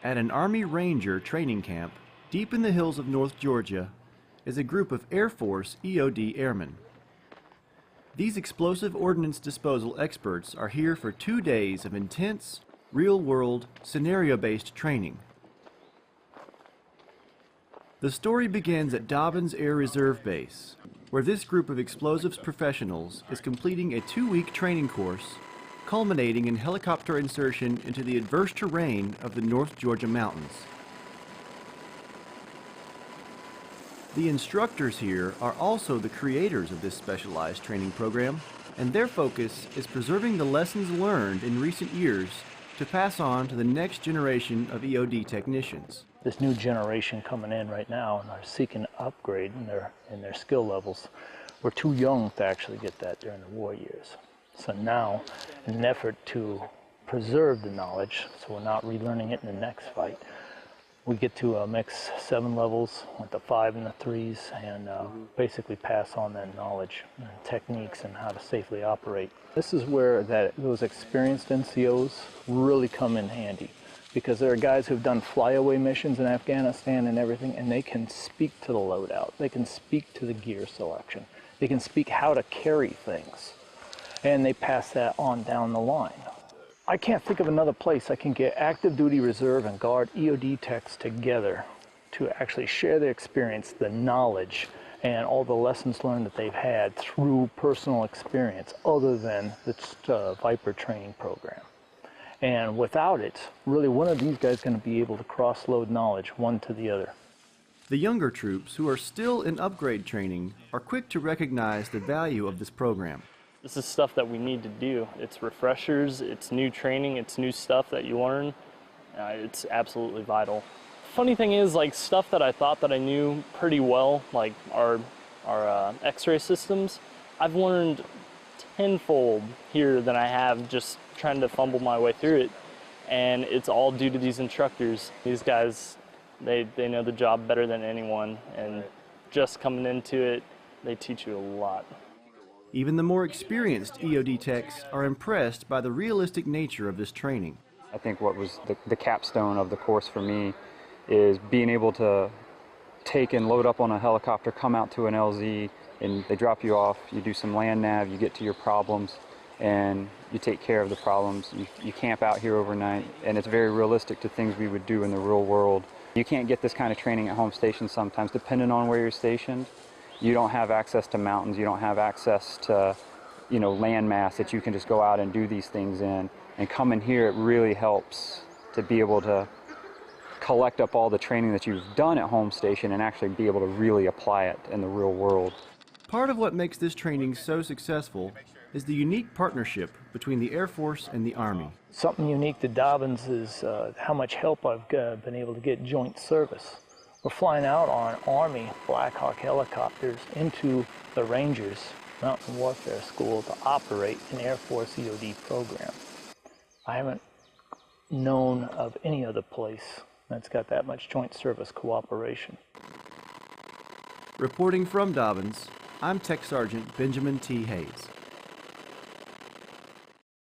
At an Army Ranger training camp, deep in the hills of North Georgia, is a group of Air Force EOD airmen. These explosive ordnance disposal experts are here for 2 days of intense, real-world, scenario-based training. The story begins at Dobbins Air Reserve Base, where this group of explosives professionals is completing a 2-week training course, culminating in helicopter insertion into the adverse terrain of the North Georgia mountains. The instructors here are also the creators of this specialized training program, and their focus is preserving the lessons learned in recent years to pass on to the next generation of EOD technicians. This new generation coming in right now and are seeking to upgrade in their skill levels. We're too young to actually get that during the war years. So now, in an effort to preserve the knowledge, so we're not relearning it in the next fight, we get to mix 7 levels with the 5 and the 3s and basically pass on that knowledge and techniques and how to safely operate. This is where those experienced NCOs really come in handy, because there are guys who've done flyaway missions in Afghanistan and everything, and they can speak to the loadout, they can speak to the gear selection, they can speak how to carry things, and they pass that on down the line. I can't think of another place I can get active duty reserve and guard EOD techs together to actually share their experience, the knowledge, and all the lessons learned that they've had through personal experience other than the Viper training program. And without it, really, one of these guys is going to be able to cross-load knowledge one to the other. The younger troops, who are still in upgrade training, are quick to recognize the value of this program. This is stuff that we need to do. It's refreshers, it's new training, it's new stuff that you learn. It's absolutely vital. Funny thing is, like, stuff that I thought that I knew pretty well, like our X-ray systems, I've learned tenfold here than I have just trying to fumble my way through it. And it's all due to these instructors. These guys, they know the job better than anyone, and just coming into it, they teach you a lot. Even the more experienced EOD techs are impressed by the realistic nature of this training. I think what was the capstone of the course for me is being able to take and load up on a helicopter, come out to an LZ, and they drop you off, you do some land nav, you get to your problems, and you take care of the problems. You camp out here overnight, and it's very realistic to things we would do in the real world. You can't get this kind of training at home stations sometimes, depending on where you're stationed. You don't have access to mountains, you don't have access to, land mass that you can just go out and do these things in. And coming here, it really helps to be able to collect up all the training that you've done at home station and actually be able to really apply it in the real world. Part of what makes this training so successful is the unique partnership between the Air Force and the Army. Something unique to Dobbins is how much help I've been able to get joint service. We're flying out on Army Black Hawk helicopters into the Rangers Mountain Warfare School to operate an Air Force EOD program. I haven't known of any other place that's got that much joint service cooperation. Reporting from Dobbins, I'm Tech Sergeant Benjamin T. Hayes.